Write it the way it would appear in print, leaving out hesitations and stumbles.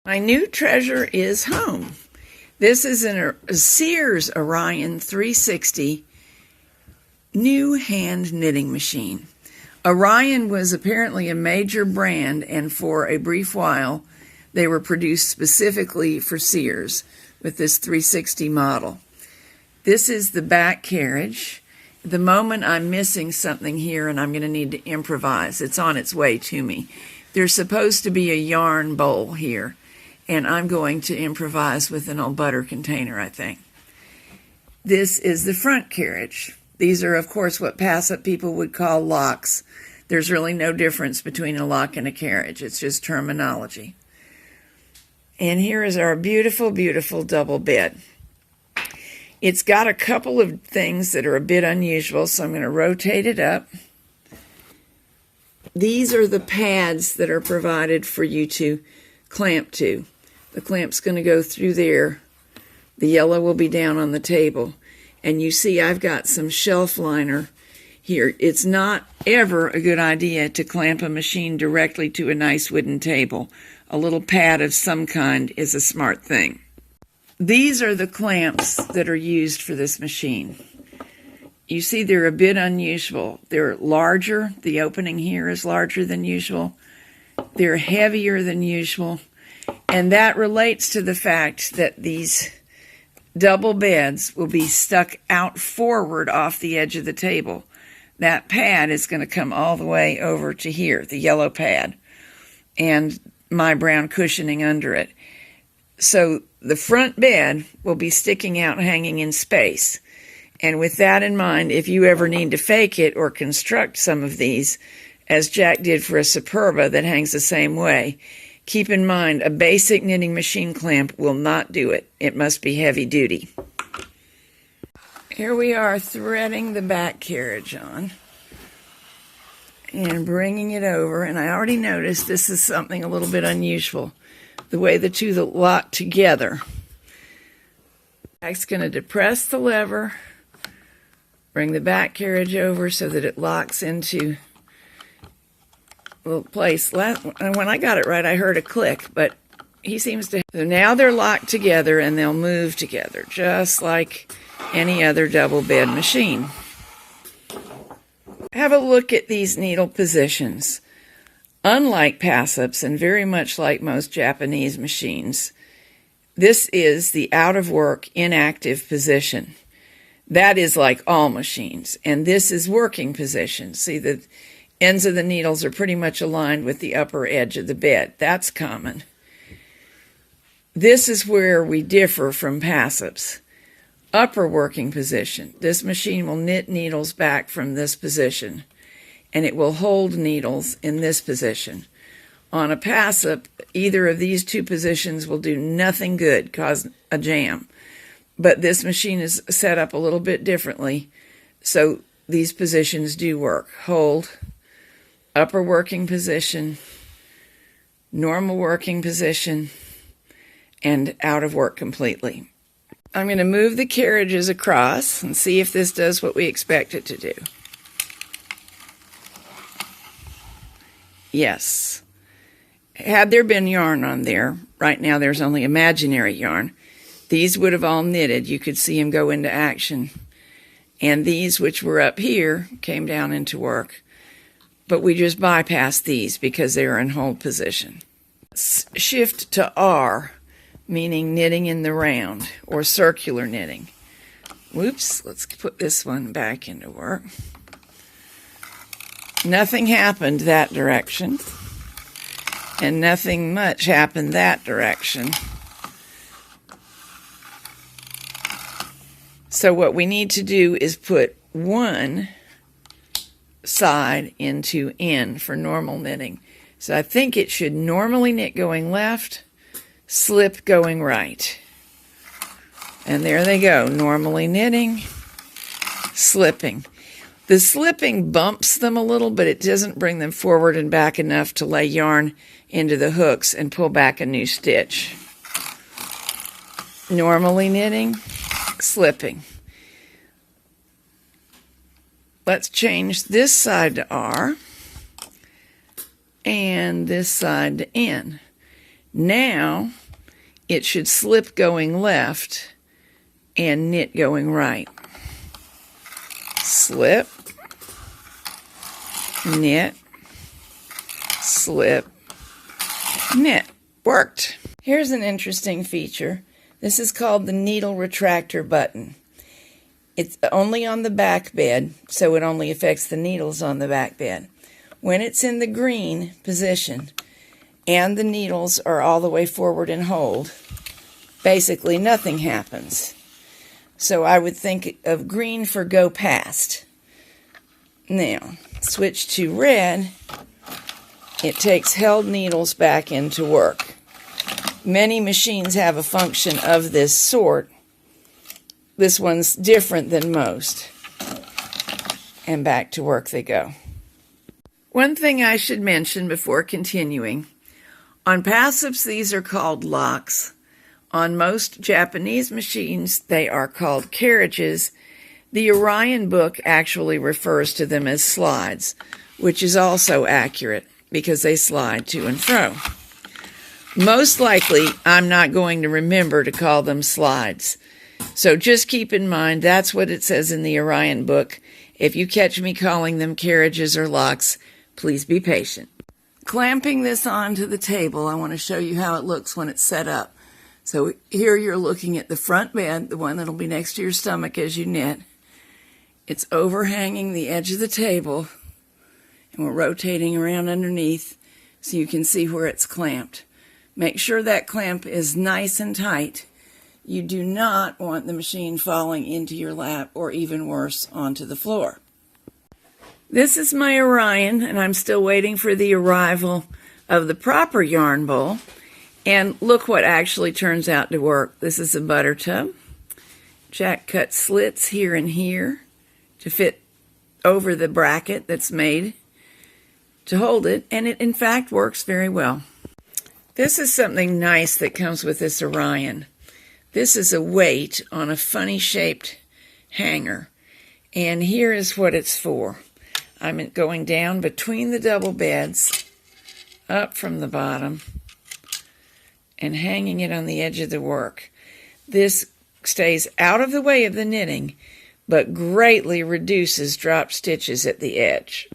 My new treasure is home. This is a Sears Orion 360 new hand knitting machine. Orion was apparently a major brand, and for a brief while they were produced specifically for Sears with this 360 model. This is the back carriage. At the moment I'm missing something here and I'm going to need to improvise. It's on its way to me. There's supposed to be a yarn bowl here, and I'm going to improvise with an old butter container, I think. This is the front carriage. These are, of course, what pass-up people would call locks. There's really no difference between a lock and a carriage. It's just terminology. And here is our beautiful, beautiful double bed. It's got a couple of things that are a bit unusual, so I'm going to rotate it up. These are the pads that are provided for you to clamp to. The clamp's going to go through there. The yellow will be down on the table. And you see I've got some shelf liner here. It's not ever a good idea to clamp a machine directly to a nice wooden table. A little pad of some kind is a smart thing. These are the clamps that are used for this machine. You see they're a bit unusual. They're larger. The opening here is larger than usual. They're heavier than usual. And that relates to the fact that these double beds will be stuck out forward off the edge of the table. That pad is going to come all the way over to here, the yellow pad, and my brown cushioning under it. So the front bed will be sticking out, hanging in space. And with that in mind, if you ever need to fake it or construct some of these, as Jack did for a Superba that hangs the same way, keep in mind a basic knitting machine clamp will not do it. It must be heavy duty. Here we are threading the back carriage on and bringing it over. And I already noticed this is something a little bit unusual, the way the two lock together. Jack's going to depress the lever, bring the back carriage over so that it locks into a little place. And when I got it right, I heard a click, but he seems to. So now they're locked together and they'll move together, just like any other double bed machine. Have a look at these needle positions. Unlike pass-ups and very much like most Japanese machines, this is the out-of-work, inactive position. That is like all machines, and this is working position. See, the ends of the needles are pretty much aligned with the upper edge of the bed. That's common. This is where we differ from pass-ups. Upper working position. This machine will knit needles back from this position, and it will hold needles in this position. On a pass-up, either of these two positions will do nothing good, cause a jam. But this machine is set up a little bit differently, so these positions do work. Hold, upper working position, normal working position, and out of work completely. I'm going to move the carriages across and see if this does what we expect it to do. Yes. Had there been yarn on there, right now there's only imaginary yarn, these would have all knitted. You could see them go into action. And these, which were up here, came down into work. But we just bypassed these because they are in hold position. Shift to R, meaning knitting in the round, or circular knitting. Whoops, let's put this one back into work. Nothing happened that direction, and nothing much happened that direction. So what we need to do is put one side into N for normal knitting. So I think it should normally knit going left, slip going right. And there they go, normally knitting, slipping. The slipping bumps them a little, but it doesn't bring them forward and back enough to lay yarn into the hooks and pull back a new stitch. Normally knitting, slipping. Let's change this side to R and this side to N. Now it should slip going left and knit going right. Slip, knit, slip, knit. Worked. Here's an interesting feature. This is called the needle retractor button. It's only on the back bed, so it only affects the needles on the back bed. When it's in the green position and the needles are all the way forward and hold, basically nothing happens. So I would think of green for go past. Now, switch to red. It takes held needles back into work. Many machines have a function of this sort. This one's different than most. And back to work they go. One thing I should mention before continuing. On passives, these are called locks. On most Japanese machines, they are called carriages. The Orion book actually refers to them as slides, which is also accurate because they slide to and fro. Most likely, I'm not going to remember to call them slides. So just keep in mind that's what it says in the Orion book. If you catch me calling them carriages or locks, please be patient. Clamping this onto the table, I want to show you how it looks when it's set up. So here you're looking at the front bed, the one that'll be next to your stomach as you knit. It's overhanging the edge of the table, and we're rotating around underneath so you can see where it's clamped. Make sure that clamp is nice and tight. You do not want the machine falling into your lap or even worse, onto the floor. This is my Orion, and I'm still waiting for the arrival of the proper yarn bowl. And look what actually turns out to work. This is a butter tub. Jack cut slits here and here to fit over the bracket that's made to hold it, and it in fact works very well. This is something nice that comes with this Orion. This is a weight on a funny shaped hanger, and here is what it's for. I'm going down between the double beds, up from the bottom, and hanging it on the edge of the work. This stays out of the way of the knitting, but greatly reduces drop stitches at the edge.